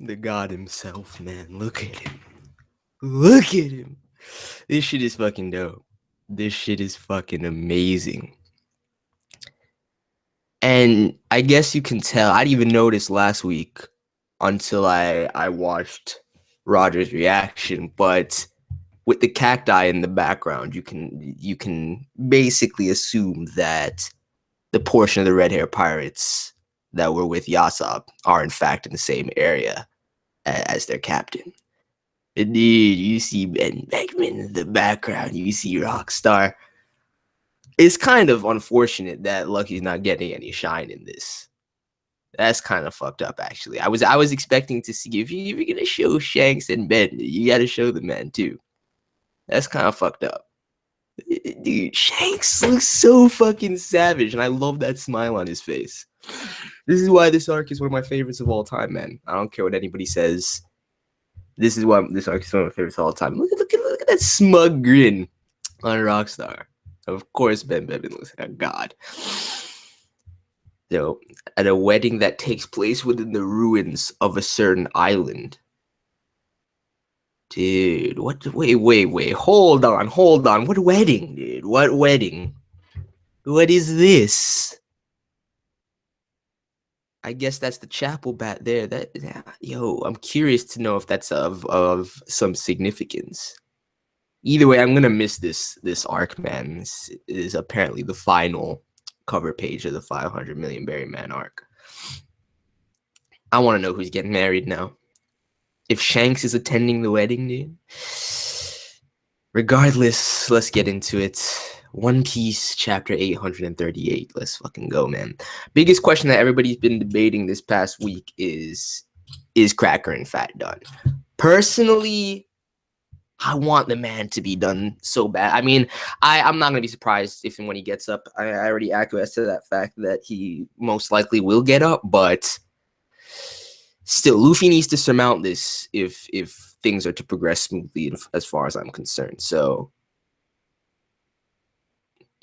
The god himself, man. Look at him. Look at him. This shit is fucking dope. This shit is fucking amazing. And I guess you can tell. I didn't even notice last week until I watched Roger's reaction, but with the cacti in the background, you can basically assume that the portion of the red hair pirates that were with Yasop are in fact in the same area as their captain. Indeed, you see Ben Beckman in the background. You see Rockstar. It's kind of unfortunate that Lucky's not getting any shine in this. That's kind of fucked up, actually. I was expecting to see if you're gonna show Shanks and Ben, you gotta show the man too. That's kind of fucked up. Dude, Shanks looks so fucking savage, and I love that smile on his face. This is why this arc is one of my favorites of all time, man. I don't care what anybody says. This is why this arc is one of my favorites of all time. Look at that smug grin on Rockstar. Of course, Ben Bevan looks like a god. So, at a wedding that takes place within the ruins of a certain island. Dude, what? Wait. Hold on. What wedding, dude? What wedding? What is this? I guess that's the chapel back there. I'm curious to know if that's of some significance. Either way, I'm gonna miss this arc, man. This is apparently the final cover page of the 500 Million Berry Man arc. I want to know who's getting married now. If Shanks is attending the wedding, dude. Regardless, let's get into it. One Piece chapter 838. Let's fucking go, man. Biggest question that everybody's been debating this past week is Cracker in fact done? Personally, I want the man to be done so bad. I mean, I'm not going to be surprised if and when he gets up. I already acquiesced to that fact that he most likely will get up, but still, Luffy needs to surmount this if things are to progress smoothly as far as I'm concerned. So,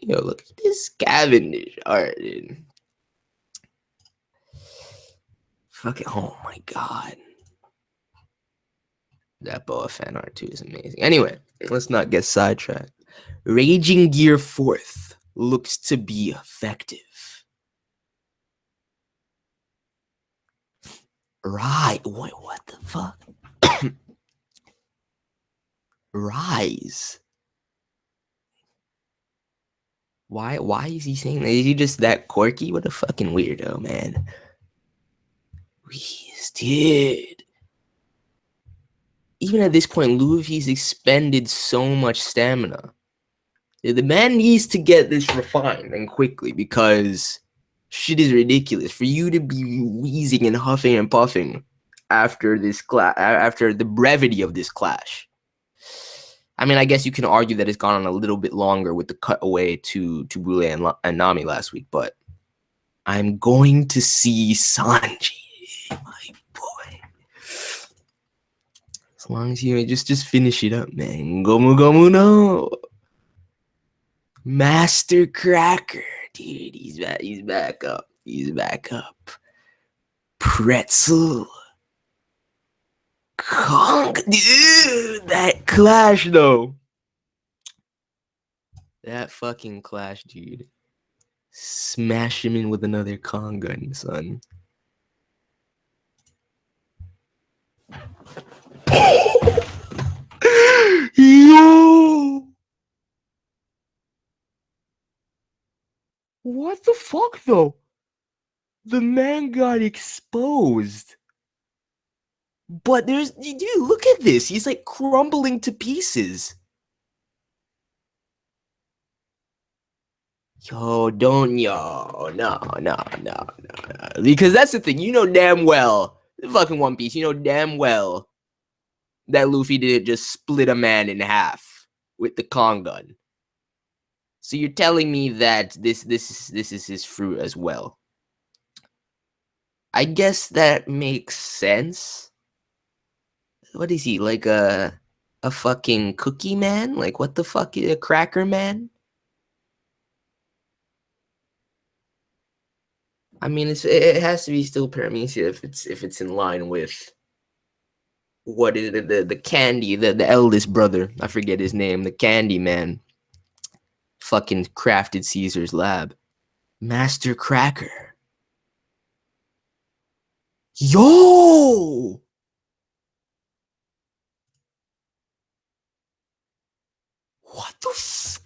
look at this Cavendish art, dude. Fucking, oh my god. That Boa fan art too is amazing. Anyway, let's not get sidetracked. Raging Gear 4th looks to be effective. Right. Wait, what the fuck? Rise. Why is he saying that? Is he just that quirky? What a fucking weirdo, man. Dude. Even at this point, Luffy's expended so much stamina. The man needs to get this refined and quickly because shit is ridiculous. For you to be wheezing and huffing and puffing after this after the brevity of this clash. I mean, I guess you can argue that it's gone on a little bit longer with the cutaway to brulee and Nami last week, but I'm going to see Sanji, my boy. As long as you just finish it up, man. Gomu Gomu no. Master Cracker. Dude, he's back up. He's back up. Pretzel. Kong. Dude, that clash, though. That fucking clash, dude. Smash him in with another Kong gun, son. Yo! What the fuck, though? The man got exposed. But dude, look at this. He's like crumbling to pieces. No. Because that's the thing. You know damn well, fucking One Piece, you know damn well that Luffy didn't just split a man in half with the Kong gun. So you're telling me that this is his fruit as well. I guess that makes sense. What is he, like a fucking cookie man? Like, what the fuck, a cracker man? I mean, it has to be still paramecia if it's in line with what is it, the candy, the eldest brother, I forget his name, the candy man, fucking crafted Caesar's lab. Master Cracker. Yo! What the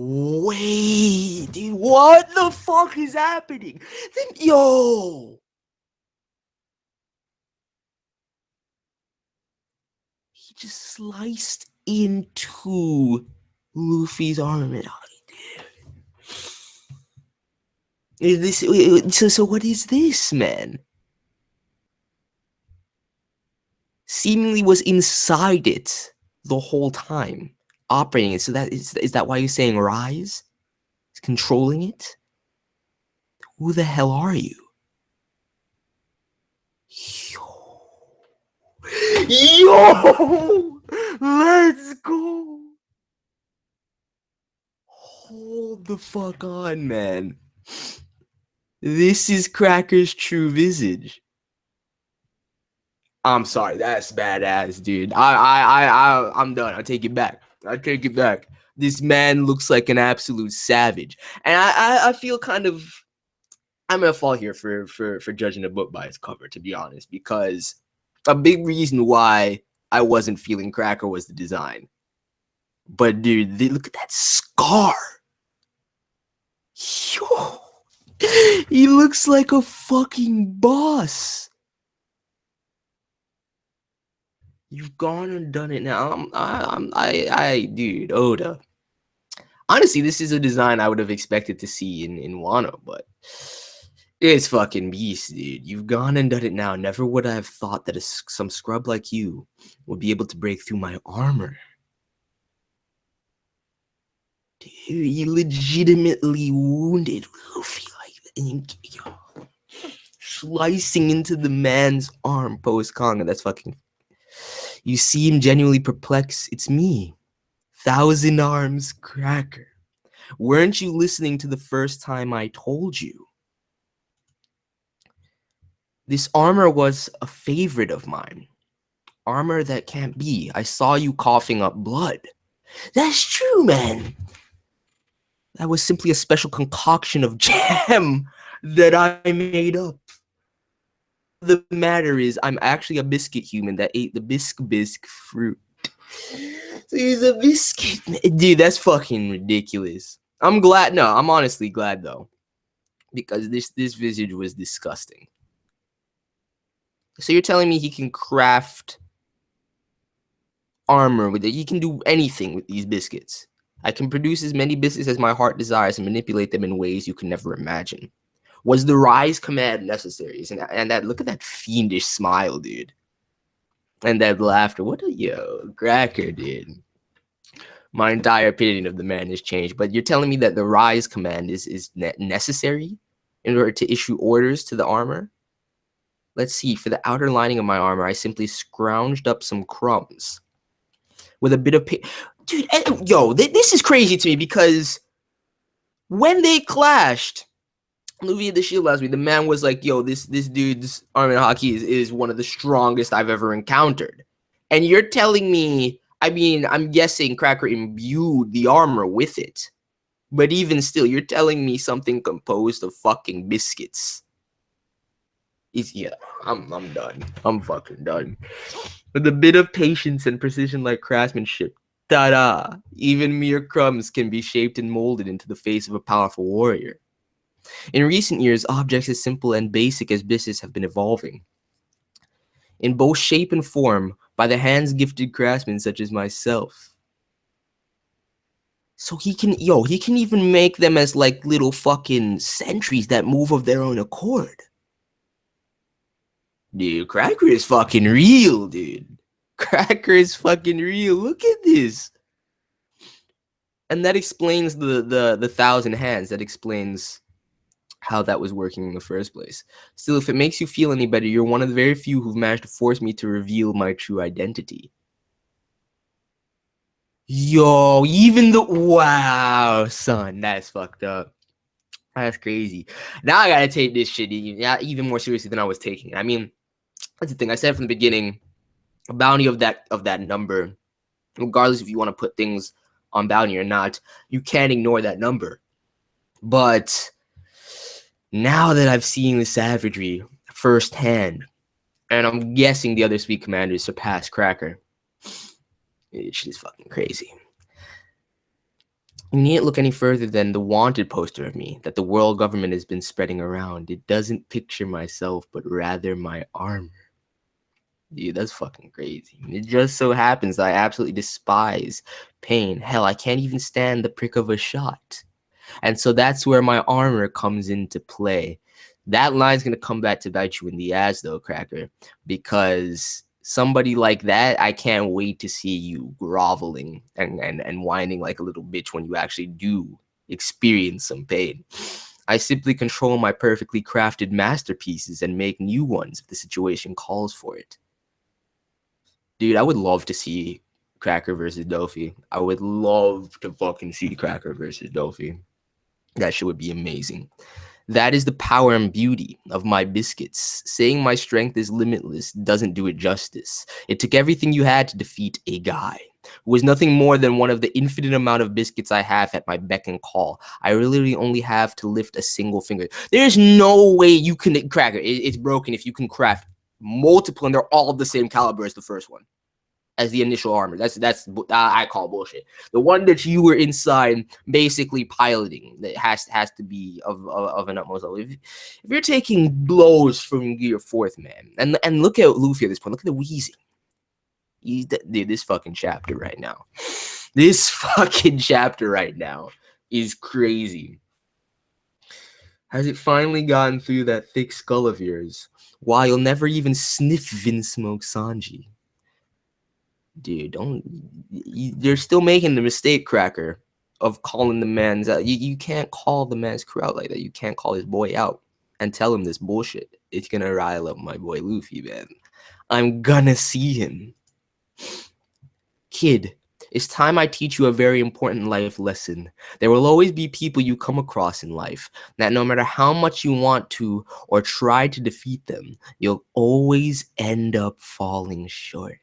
Wait, dude, what the fuck is happening? Yo! He just sliced into Luffy's arm. Is this so what is this, man? Seemingly was inside it the whole time, operating it. So is that why you're saying Rise? Is controlling it? Who the hell are you? Yo! Let's go! Hold the fuck on, man. This is Cracker's true visage. I'm sorry, that's badass, dude. I'm done. I take it back. This man looks like an absolute savage, and I feel kind of I'm gonna fall here for judging a book by its cover, to be honest, because a big reason why I wasn't feeling Cracker was the design. But dude, look at that scar. Yo, he looks like a fucking boss. You've gone and done it now. Dude, Oda. Honestly, this is a design I would have expected to see in Wano, but it's fucking beast, dude. You've gone and done it now. Never would I have thought that some scrub like you would be able to break through my armor. Dude, you legitimately wounded Luffy like that. Slicing into the man's arm post-Konga. That's fucking... You seem genuinely perplexed. It's me, Thousand Arms Cracker. Weren't you listening to the first time I told you? This armor was a favorite of mine. Armor that can't be. I saw you coughing up blood. That's true, man. That was simply a special concoction of jam that I made up. The matter is, I'm actually a biscuit human that ate the bisque fruit. So he's a biscuit. Dude, that's fucking ridiculous. I'm glad. No, I'm honestly glad though, because this visage was disgusting. So you're telling me he can craft armor with it? He can do anything with these biscuits. I can produce as many biscuits as my heart desires and manipulate them in ways you can never imagine. Was the Rise command necessary? And that, look at that fiendish smile, dude. And that laughter. What a Cracker, dude. My entire opinion of the man has changed. But you're telling me that the Rise command is necessary in order to issue orders to the armor? Let's see. For the outer lining of my armor, I simply scrounged up some crumbs with a bit of dude. This is crazy to me, because when they clashed, Luffy had the shield last week, the man was like, yo, this dude's arm and hockey is one of the strongest I've ever encountered. And you're telling me, I mean, I'm guessing Cracker imbued the armor with it. But even still, you're telling me something composed of fucking biscuits. I'm done. I'm fucking done. With a bit of patience and precision like craftsmanship, ta-da! Even mere crumbs can be shaped and molded into the face of a powerful warrior. In recent years, objects as simple and basic as biscuits have been evolving, in both shape and form, by the hands-gifted craftsmen such as myself. So he can even make them as like little fucking sentries that move of their own accord. Dude, Cracker is fucking real, dude. Cracker is fucking real. Look at this. And that explains the 1,000 hands. That explains how that was working in the first place. Still, if it makes you feel any better, you're one of the very few who've managed to force me to reveal my true identity. Yo, even the... Wow, son, that's fucked up. That's crazy. Now I gotta take this shit even more seriously than I was taking it. I mean, that's the thing. I said from the beginning, a bounty of that number, regardless if you want to put things on bounty or not, you can't ignore that number. But now that I've seen the savagery firsthand, and I'm guessing the other Sweet Commanders surpass Cracker, she's fucking crazy. You needn't look any further than the wanted poster of me that the world government has been spreading around. It doesn't picture myself, but rather my armor. Dude, that's fucking crazy. It just so happens that I absolutely despise pain. Hell, I can't even stand the prick of a shot. And so that's where my armor comes into play. That line's going to come back to bite you in the ass, though, Cracker, because somebody like that, I can't wait to see you groveling and whining like a little bitch when you actually do experience some pain. I simply control my perfectly crafted masterpieces and make new ones if the situation calls for it. Dude, I would love to see Cracker versus Luffy. I would love to fucking see Cracker versus Luffy. That shit would be amazing. That is the power and beauty of my biscuits. Saying my strength is limitless doesn't do it justice. It took everything you had to defeat a guy who was nothing more than one of the infinite amount of biscuits I have at my beck and call. I literally only have to lift a single finger. There's no way you can crack it. It's broken if you can craft multiple and they're all of the same caliber as the first one. As the initial armor. That's I call bullshit. The one that you were inside basically piloting that has to be of an utmost level. If you're taking blows from Gear 4th, man, and look at Luffy at this point. Look at the wheezing. Dude, this fucking chapter right now. This fucking chapter right now is crazy. Has it finally gotten through that thick skull of yours? Why, you'll never even sniff Vinsmoke Sanji. Dude, you're still making the mistake, Cracker, of calling the man's out. You can't call the man's crew out like that. You can't call his boy out and tell him this bullshit. It's gonna rile up my boy Luffy, man. I'm gonna see him. Kid, it's time I teach you a very important life lesson. There will always be people you come across in life that no matter how much you want to or try to defeat them, you'll always end up falling short.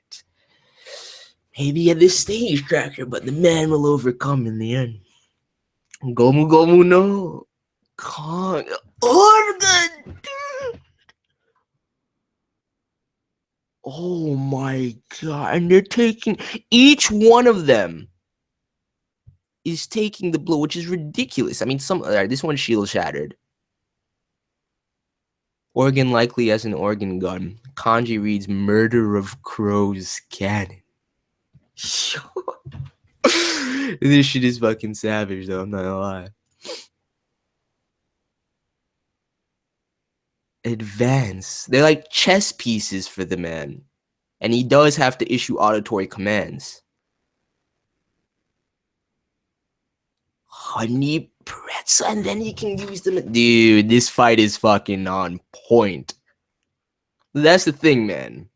Maybe at this stage, Cracker, but the man will overcome in the end. Gomu Gomu no. Kong. Organ. Oh my god. And they're taking, each one of them is taking the blow, which is ridiculous. I mean, this one's shield shattered. Organ likely as an organ gun. Kanji reads murder of crows cannon. This shit is fucking savage, though. I'm not gonna lie. Advance. They're like chess pieces for the man. And he does have to issue auditory commands. Honey pretzel, and then he can use them. Dude, this fight is fucking on point. That's the thing, man.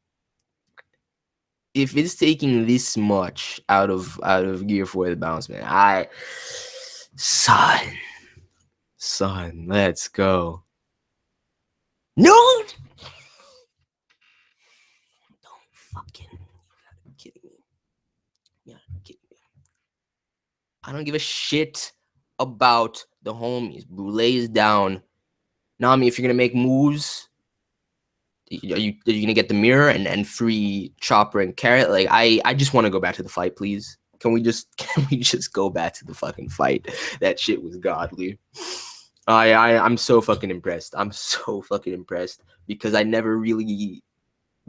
If it's taking this much out of Gear 4 the bounce, man, son, let's go. No, don't fucking, you gotta be kidding me. You gotta be kidding me. I don't give a shit about the homies. Brulee is down. Nami, if you're gonna make moves, are you gonna get the mirror and free Chopper and Carrot? Like, I just want to go back to the fight, please. Can we just go back to the fucking fight? That shit was godly. I'm so fucking impressed. I'm so fucking impressed because I never really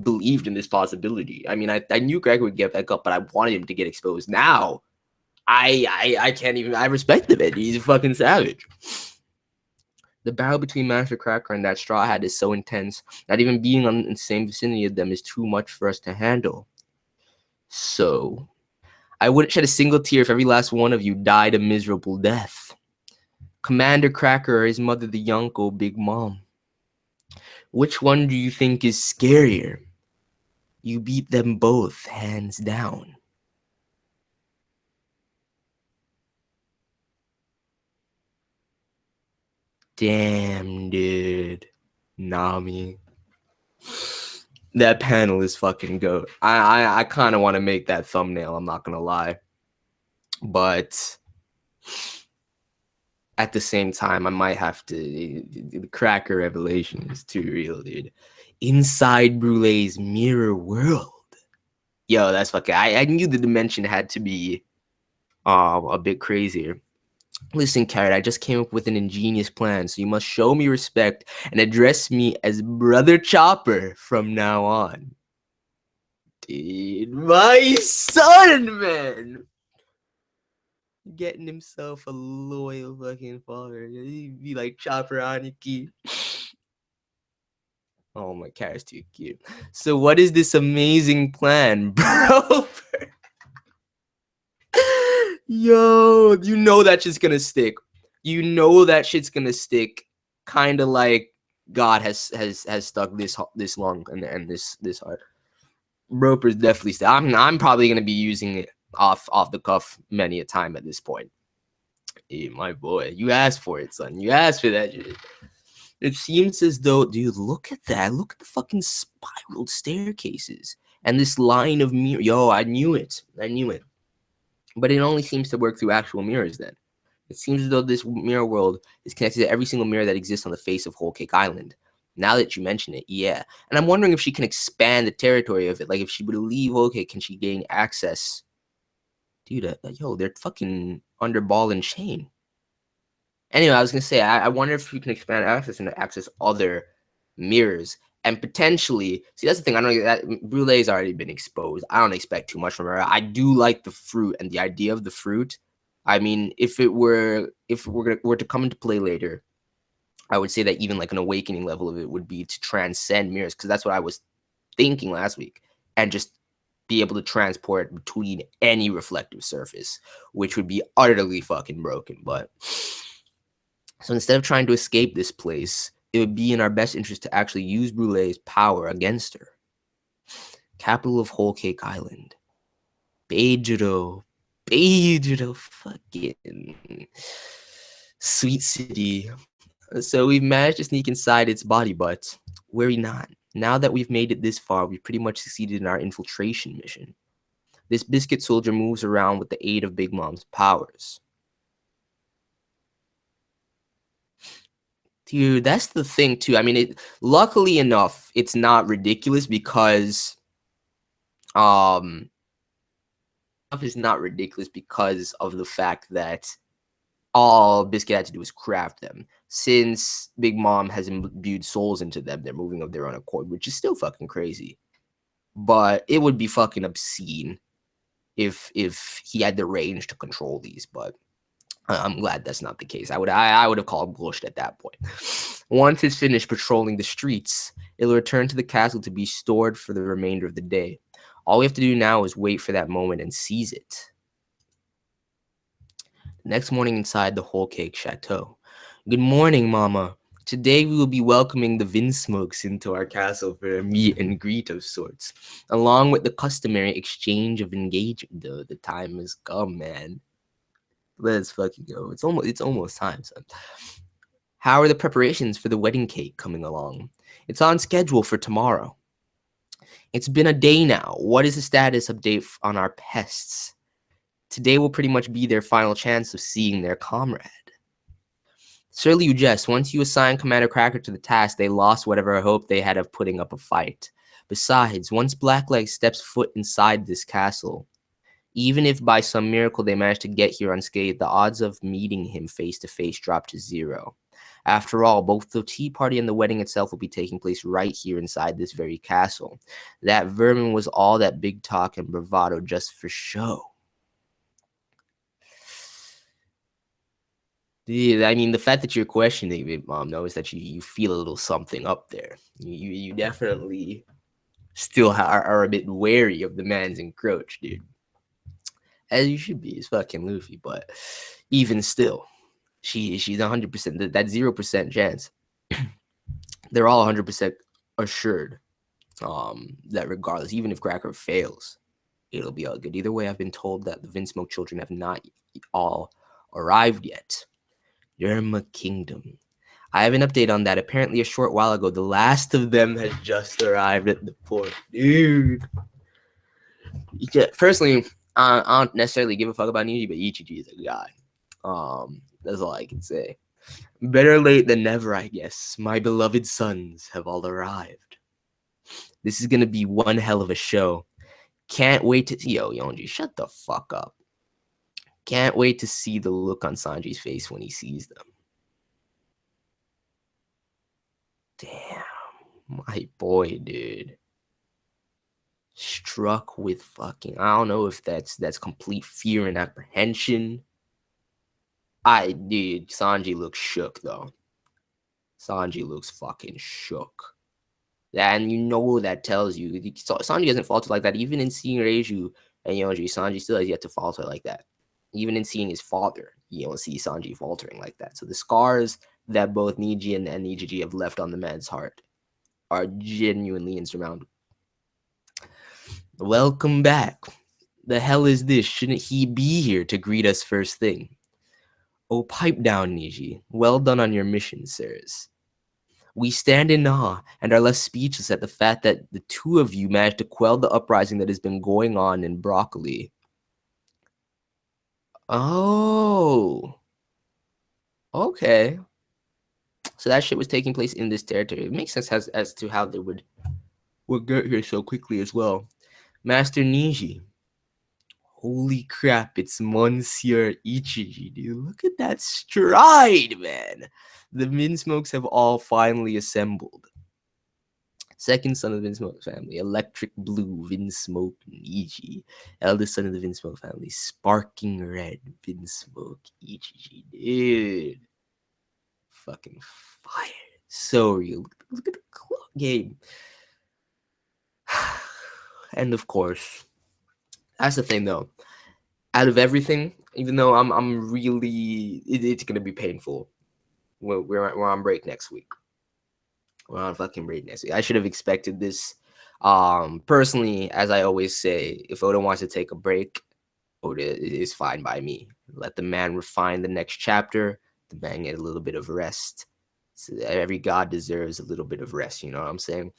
believed in this possibility. I mean, I knew Greg would get back up, but I wanted him to get exposed. Now, I can't even. I respect the man. He's a fucking savage. The battle between Master Cracker and that Straw Hat is so intense that even being in the same vicinity of them is too much for us to handle. So, I wouldn't shed a single tear if every last one of you died a miserable death. Commander Cracker or his mother, the Yonko Big Mom. Which one do you think is scarier? You beat them both, hands down. Damn, dude. Nami. That panel is fucking goat. I kind of want to make that thumbnail, I'm not going to lie. But at the same time, I might have to. The cracker revelation is too real, dude. Inside Brulee's mirror world. Yo, that's fucking. I knew the dimension had to be a bit crazier. Listen, Carrot, I just came up with an ingenious plan, so you must show me respect and address me as Brother Chopper from now on. Dude, my son, man! Getting himself a loyal fucking father. He'd be like Chopper Aniki. Oh, my Carrot's too cute. So what is this amazing plan, bro? Yo, you know that shit's gonna stick. You know that shit's gonna stick. Kind of like God has stuck this long and this hard. Roper's definitely still. I'm probably gonna be using it off the cuff many a time at this point. Hey, my boy, you asked for it, son. You asked for that shit. It seems as though, dude, look at that. Look at the fucking spiraled staircases and this line of mirror. Yo, I knew it. I knew it. But it only seems to work through actual mirrors then. It seems as though this mirror world is connected to every single mirror that exists on the face of Whole Cake Island. Now that you mention it, yeah. And I'm wondering if she can expand the territory of it. Like, if she would leave Whole Cake, can she gain access? Dude, yo, they're fucking under ball and chain. Anyway, I was going to say, I wonder if we can expand access and access other mirrors. And potentially, see, that's the thing. I don't know that Brulee's already been exposed. I don't expect too much from her. I do like the fruit and the idea of the fruit. I mean, if we're to come into play later, I would say that even like an awakening level of it would be to transcend mirrors, because that's what I was thinking last week, and just be able to transport between any reflective surface, which would be utterly fucking broken. But so instead of trying to escape this place, it would be in our best interest to actually use Brulee's power against her. Capital of Whole Cake Island. Beijiro, fucking sweet city. So we've managed to sneak inside its body, but worry not. Now that we've made it this far, we've pretty much succeeded in our infiltration mission. This biscuit soldier moves around with the aid of Big Mom's powers. Dude, that's the thing too. I mean, luckily enough, it's not ridiculous because is not ridiculous because of the fact that all Biscuit had to do was craft them. Since Big Mom has imbued souls into them, they're moving of their own accord, which is still fucking crazy. But it would be fucking obscene if he had the range to control these. But I'm glad that's not the case. I would have called bullshit at that point. Once it's finished patrolling the streets, it'll return to the castle to be stored for the remainder of the day. All we have to do now is wait for that moment and seize it. The next morning inside the Whole Cake Chateau. Good morning, Mama. Today we will be welcoming the Vinsmokes into our castle for a meet and greet of sorts, along with the customary exchange of engagement. The time has come, man. Let's fucking go. It's almost time, son. How are the preparations for the wedding cake coming along? It's on schedule for tomorrow. It's been a day now. What is the status update on our pests? Today will pretty much be their final chance of seeing their comrade. Surely you jest. Once you assign Commander Cracker to the task, they lost whatever hope they had of putting up a fight. Besides, once Blackleg steps foot inside this castle, even if by some miracle they manage to get here unscathed, the odds of meeting him face to face drop to 0. After all, both the tea party and the wedding itself will be taking place right here inside this very castle. That vermin was all that big talk and bravado just for show. Dude, I mean, the fact that you're questioning it, Mom, knows that you feel a little something up there. You definitely still are a bit wary of the man's encroach, dude. As you should be, it's fucking Luffy, but even still, she's 100%, that 0% chance. They're all 100% assured that regardless, even if Cracker fails, it'll be all good. Either way, I've been told that the Vinsmoke children have not all arrived yet. Yerma Kingdom. I have an update on that. Apparently, a short while ago, the last of them has just arrived at the port. Dude. Personally, I don't necessarily give a fuck about Niji, but Ichiji is a guy. That's all I can say. Better late than never, I guess. My beloved sons have all arrived. This is gonna be one hell of a show. Can't wait to yo, Yonji, shut the fuck up. Can't wait to see the look on Sanji's face when he sees them. Damn, my boy, dude. Struck with fucking, I don't know if that's complete fear and apprehension. Dude, Sanji looks shook though. Sanji looks fucking shook. And you know that tells you Sanji hasn't faltered like that. Even in seeing Reiju and Yonji, Sanji still has yet to falter like that. Even in seeing his father, you don't see Sanji faltering like that. So the scars that both Niji and Ichiji have left on the man's heart are genuinely insurmountable. Welcome back. The hell is this? Shouldn't he be here to greet us first thing? Oh, pipe down, Niji. Well done on your mission, sirs. We stand in awe and are left speechless at the fact that the two of you managed to quell the uprising that has been going on in Broccoli. Oh. Okay. So that shit was taking place in this territory. It makes sense as to how they would get here so quickly as well. Master Niji. Holy crap, it's Monsieur Ichiji, dude. Look at that stride, man. The Vinsmokes have all finally assembled. Second son of the Vinsmoke family, electric blue Vinsmoke Niji. Eldest son of the Vinsmoke family, sparking red Vinsmoke Ichiji. Dude. Fucking fire. So real. Look at the clock game. And of course, that's the thing though. Out of everything, even though I'm really, it's gonna be painful. We're on break next week. We're on fucking break next week. I should have expected this. Personally, as I always say, if Oda wants to take a break, Oda is fine by me. Let the man refine the next chapter. The man get a little bit of rest. So every god deserves a little bit of rest. You know what I'm saying?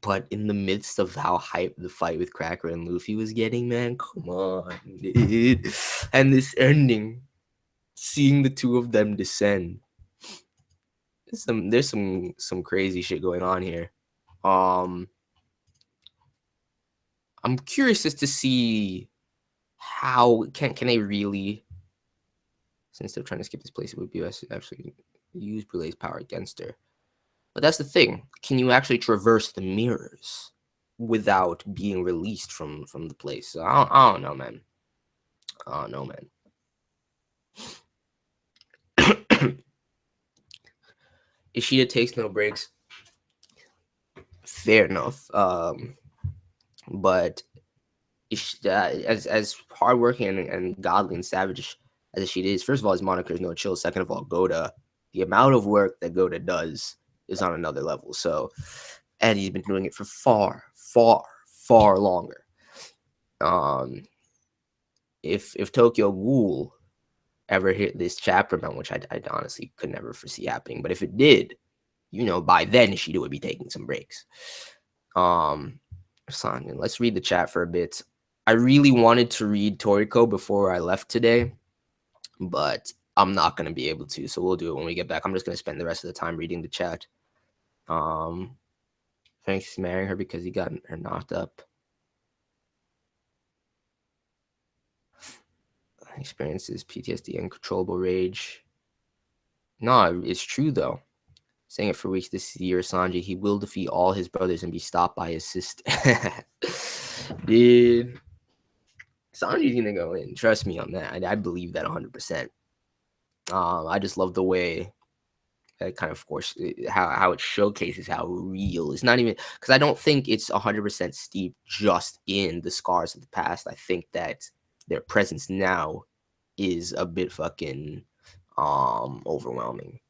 But in the midst of how hyped the fight with Cracker and Luffy was getting, man, come on, dude. And this ending, seeing the two of them descend. There's some crazy shit going on here. I'm curious as to see how can they really, since they're trying to skip this place, it would be best to actually use Brulee's power against her. But that's the thing. Can you actually traverse the mirrors without being released from the place? So I don't know, man. I don't know, man. Ishida takes no breaks. Fair enough. But as hardworking and godly and savage as Ishida is, first of all, his moniker is no chill. Second of all, Goda, the amount of work that Goda does is on another level. So, and he's been doing it for far, far, far longer. If Tokyo Ghoul ever hit this chapter amount, which I honestly could never foresee happening, but if it did, you know, by then Ishida would be taking some breaks. Let's read the chat for a bit. I really wanted to read Toriko before I left today, but I'm not going to be able to, so we'll do it when we get back. I'm just going to spend the rest of the time reading the chat. Thanks for marrying her because he got her knocked up. Experiences PTSD, uncontrollable rage. No, it's true though. Saying it for weeks this year, Sanji, he will defeat all his brothers and be stopped by his sister. Dude, Sanji's gonna go in. Trust me on that. I believe that 100%. I just love the way that kind of course how it showcases how real it's not even, because I don't think it's 100% steep just in the scars of the past. I think that their presence now is a bit fucking overwhelming.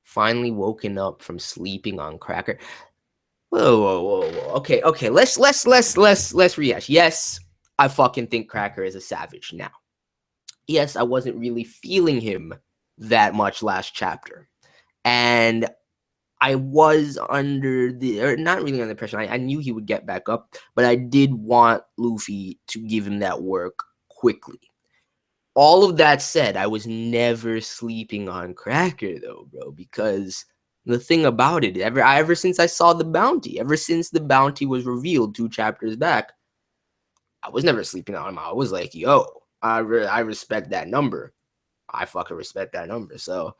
Finally woken up from sleeping on Cracker. Whoa. Okay. Let's rehash. Yes, I fucking think Cracker is a savage now. Yes, I wasn't really feeling him that much last chapter. And I was under the, or not really under the pressure. I knew he would get back up, but I did want Luffy to give him that work quickly. All of that said, I was never sleeping on Cracker though, bro, because the thing about it, ever since I saw the bounty, ever since the bounty was revealed 2 chapters back, I was never sleeping on him. I was like, yo, I respect that number. I fucking respect that number. So,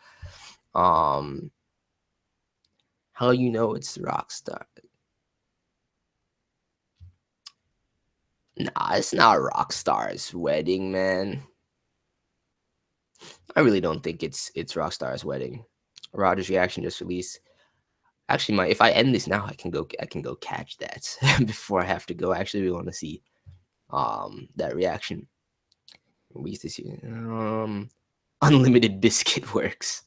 how you know it's Rockstar? Nah, it's not Rockstar's wedding, man. I really don't think it's Rockstar's wedding. Roger's reaction just released. Actually, if I end this now, I can go catch that before I have to go. Actually, we want to see that reaction. Release this year. Unlimited biscuit works.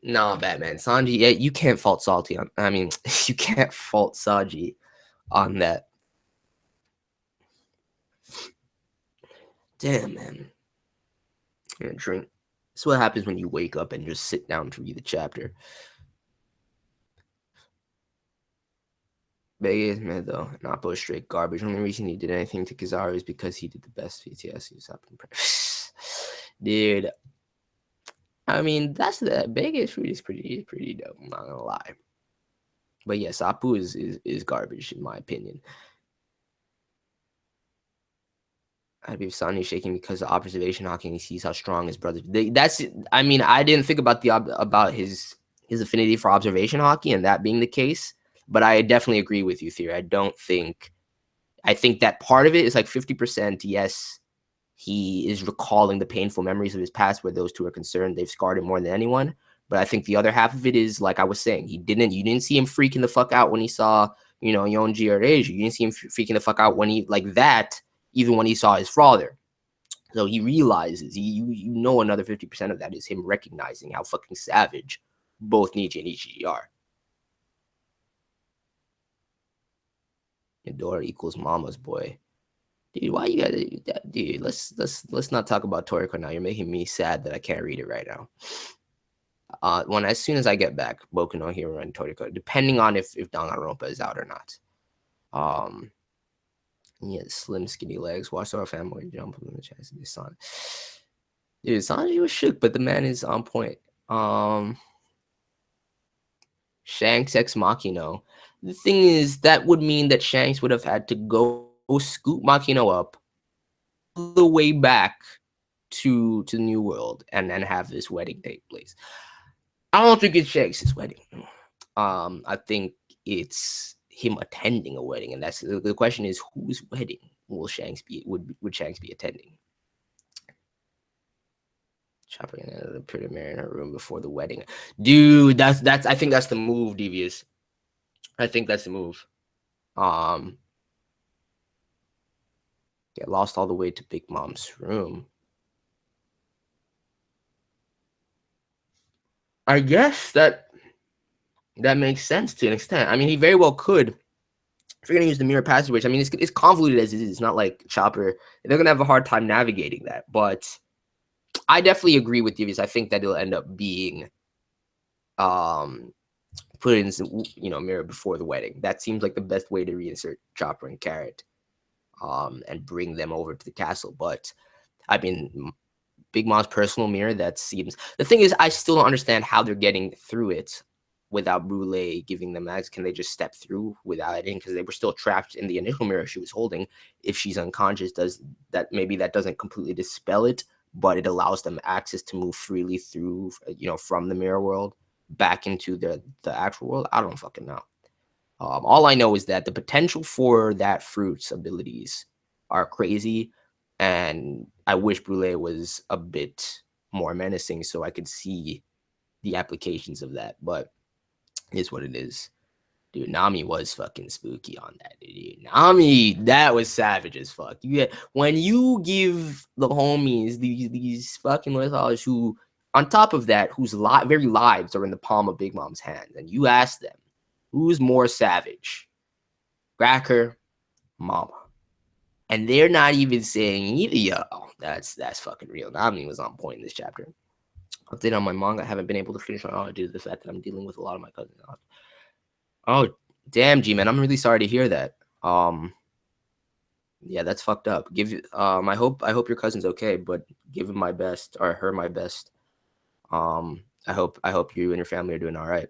Nah, Batman. Sanji, yeah, you can't fault Salty on. I mean, you can't fault Sanji on that. Damn, man. I'm gonna drink. This is what happens when you wake up and just sit down to read the chapter. Vegas, man, though. Nappo is straight garbage. Only reason he did anything to Kizaru is because he did the best VTS he's up in. Dude. I mean, that's the Vegas fruit is pretty dope. I'm not gonna lie. But yes, Appu is garbage in my opinion. I'd be Sonny shaking because of observation hockey and he sees how strong his brother. I mean, I didn't think about about his affinity for observation hockey and that being the case, but I definitely agree with you, Theory. I think that part of it is like 50%. Yes, he is recalling the painful memories of his past where those two are concerned. They've scarred him more than anyone. But I think the other half of it is, like I was saying, you didn't see him freaking the fuck out when he saw, Yonji or Reiji. You didn't see him freaking the fuck out when he, like that, even when he saw his father. So he realizes, another 50% of that is him recognizing how fucking savage both Niji and Ichiji are. Adora equals mama's boy. Dude, why you gotta do that? Dude, let's not talk about Toriko now. You're making me sad that I can't read it right now. As soon as I get back, Boku no Hero and Toriko, depending on if Danganronpa is out or not. Yeah, slim, skinny legs. Watch our family jump in the chest of this son. Dude, Sanji was shook, but the man is on point. Shanks ex Makino. The thing is, that would mean that Shanks would have had to go scoop Makino up all the way back to the New World and then have this wedding take place. I don't think it's Shanks' wedding. I think it's him attending a wedding, and that's the question is, whose wedding would Shanks be attending? Chopping the pretty mirror in her room before the wedding. Dude, that's I think that's the move, Devious. I think that's the move. Get lost all the way to Big Mom's room. I guess that makes sense to an extent. I mean, he very well could. If you're gonna use the mirror passageway, I mean, it's convoluted as it is. It's not like Chopper. They're gonna have a hard time navigating that. But I definitely agree with you because I think that it'll end up being put in some, mirror before the wedding. That seems like the best way to reinsert Chopper and Carrot, and bring them over to the castle. But I mean, Big Mom's personal mirror, that seems. The thing is, I still don't understand how they're getting through it without Brulee giving them access. Can they just step through without it? Because they were still trapped in the initial mirror she was holding. If she's unconscious, maybe that doesn't completely dispel it, but it allows them access to move freely through, from the mirror world back into the actual world. I don't fucking know. All I know is that the potential for that fruit's abilities are crazy, and I wish Brulee was a bit more menacing so I could see the applications of that, but it's what it is. Dude, Nami was fucking spooky on that, dude. Nami, that was savage as fuck. When you give the homies these fucking little who, on top of that, whose very lives are in the palm of Big Mom's hands, and you ask them, who's more savage? Cracker, Mama. And they're not even saying either. Yo, that's fucking real. Nami was on point in this chapter. Update on my manga. I haven't been able to finish on due to the fact that I'm dealing with a lot of my cousins. Oh, damn, G man, I'm really sorry to hear that. Yeah, that's fucked up. I hope your cousin's okay, but give him my best or her my best. I hope you and your family are doing all right.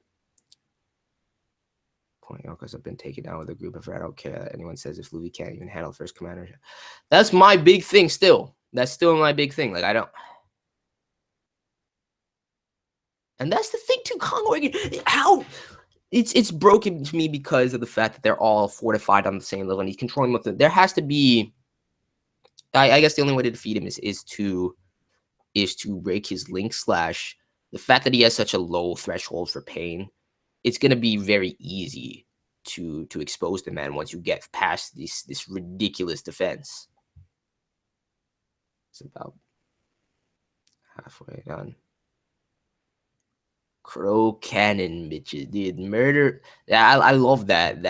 Pointing out because I've been taken down with a group. If I don't care, anyone says if Luffy can't even handle first commander, that's my big thing. Still, that's still my big thing. Like I don't. And that's the thing too, Congo. How it's broken to me because of the fact that they're all fortified on the same level and he's controlling with it. There has to be. I guess the only way to defeat him is to break his link slash. The fact that he has such a low threshold for pain, it's gonna be very easy to expose the man once you get past this ridiculous defense. It's about halfway done. Crow cannon, bitches, dude. Murder. Yeah, I love that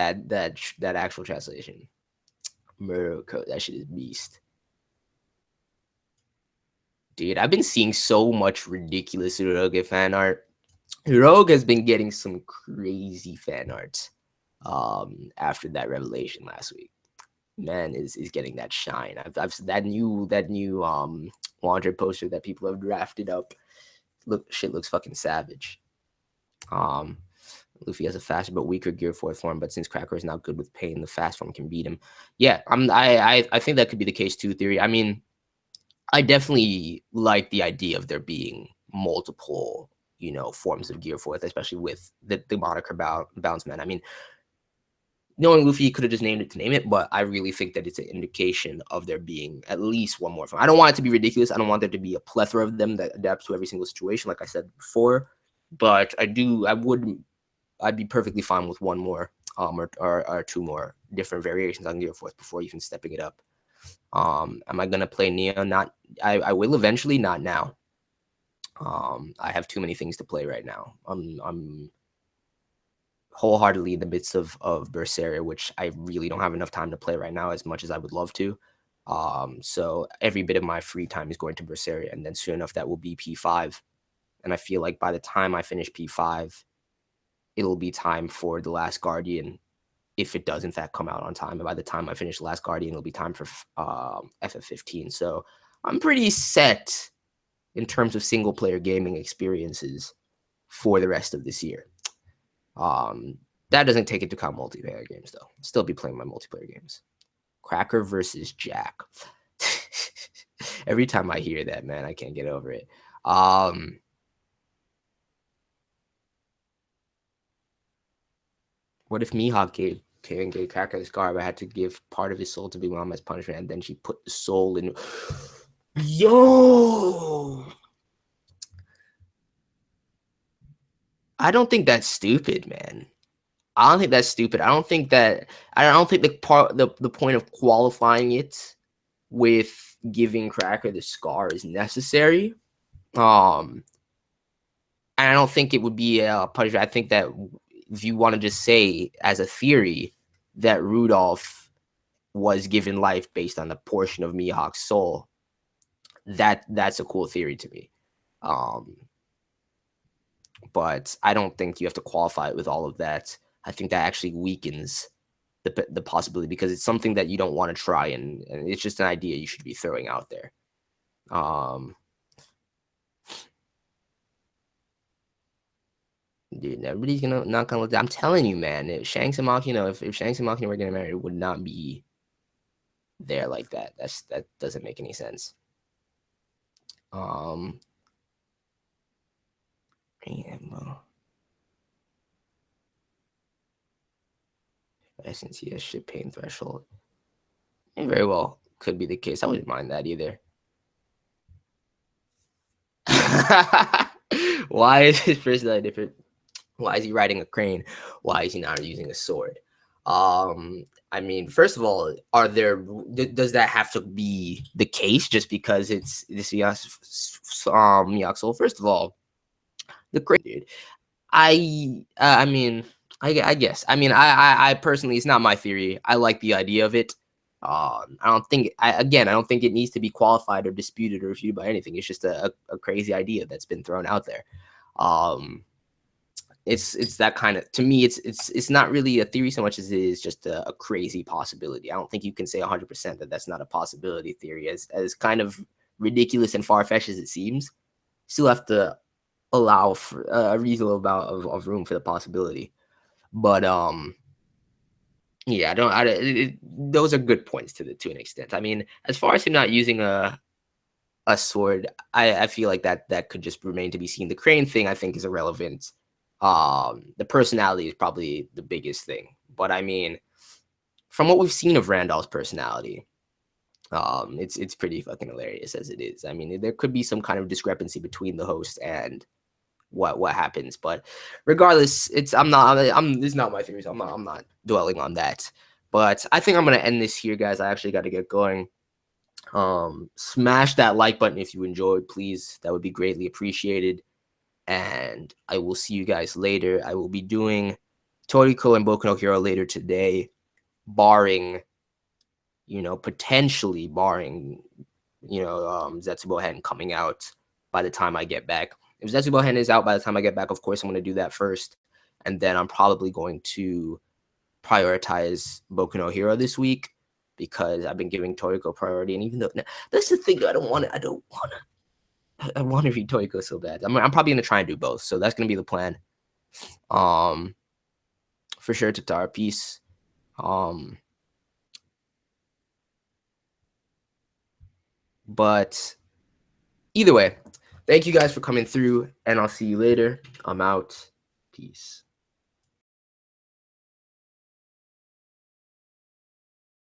actual translation. Murder crow. That shit is beast. Dude, I've been seeing so much ridiculous Hiroge fan art. Hiroge has been getting some crazy fan art after that revelation last week. Man is getting that shine. I've that new Wander poster that people have drafted up. Shit looks fucking savage. Luffy has a faster but weaker Gear 4 form, but since Cracker is now good with pain, the fast form can beat him. Yeah, I think that could be the case too. Theory. I mean, I definitely like the idea of there being multiple, forms of Gear 4, especially with the moniker Bounce Man. I mean, knowing Luffy could have just named it to name it, but I really think that it's an indication of there being at least one more form. I don't want it to be ridiculous. I don't want there to be a plethora of them that adapts to every single situation, like I said before. But I'd be perfectly fine with one more, or two more different variations on Gear 4 before even stepping it up. Am I gonna play Neo? Not. I will eventually. Not now. I have too many things to play right now. I'm wholeheartedly in the midst of Berseria, which I really don't have enough time to play right now as much as I would love to. So every bit of my free time is going to Berseria, and then soon enough that will be P5. And I feel like by the time I finish P5, it'll be time for The Last Guardian, if it does in fact come out on time. And by the time I finish The Last Guardian, it'll be time for FF15. So I'm pretty set in terms of single player gaming experiences for the rest of this year. That doesn't take into account multiplayer games though. I'll still be playing my multiplayer games. Cracker versus Jack. Every time I hear that, man, I can't get over it. What if Mihawk gave Cracker the scar, but I had to give part of his soul to Big Mom as punishment, and then she put the soul in? Yo! I don't think that's stupid, man. I don't think that's stupid. I don't think the point of qualifying it with giving Cracker the scar is necessary. And I don't think it would be a punishment. I think that if you want to just say as a theory that Rudolph was given life based on a portion of Mihawk's soul, that's a cool theory to me. But I don't think you have to qualify it with all of that. I think that actually weakens the possibility because it's something that you don't want to try, and it's just an idea you should be throwing out there. Dude, everybody's not gonna look. I'm telling you, man. If Shanks and Makino, if Shanks and Makino were getting married, it would not be there like that. That doesn't make any sense. SNCS ship pain threshold. It very well could be the case. I wouldn't mind that either. Why is his personality different? Why is he riding a crane? Why is he not using a sword? I mean, first of all, does that have to be the case just because it's this Mihawk soul? First of all, the crane, dude. I guess. I mean, I personally, it's not my theory. I like the idea of it. I don't think I don't think it needs to be qualified or disputed or refuted by anything. It's just a crazy idea that's been thrown out there. Um, it's that kind of, to me, it's not really a theory so much as it is just a crazy possibility. I don't think you can say 100% that that's not a possibility theory, as kind of ridiculous and far-fetched as it seems. Still have to allow for a reasonable amount of room for the possibility. But yeah, I don't. Those are good points to an extent. I mean, as far as him not using a sword, I feel like that could just remain to be seen. The crane thing, I think, is irrelevant. The personality is probably the biggest thing. But I mean, from what we've seen of Randall's personality, it's pretty fucking hilarious as it is. I mean, there could be some kind of discrepancy between the host and what happens, but regardless, this is not my theories. I'm not dwelling on that. But I think I'm gonna end this here, guys. I actually got to get going. Smash that like button if you enjoyed, please. That would be greatly appreciated. And I will see you guys later. I will be doing Toriko and Boku no Hero later today, barring, potentially barring, Zetsubo Hen coming out by the time I get back. If Zetsubo Hen is out by the time I get back, of course, I'm going to do that first. And then I'm probably going to prioritize Boku no Hero this week because I've been giving Toriko priority. And even though that's the thing, I want to read Toriko so bad. I'm probably going to try and do both. So that's going to be the plan. For sure, Tatara, peace. But either way, thank you guys for coming through, and I'll see you later. I'm out. Peace.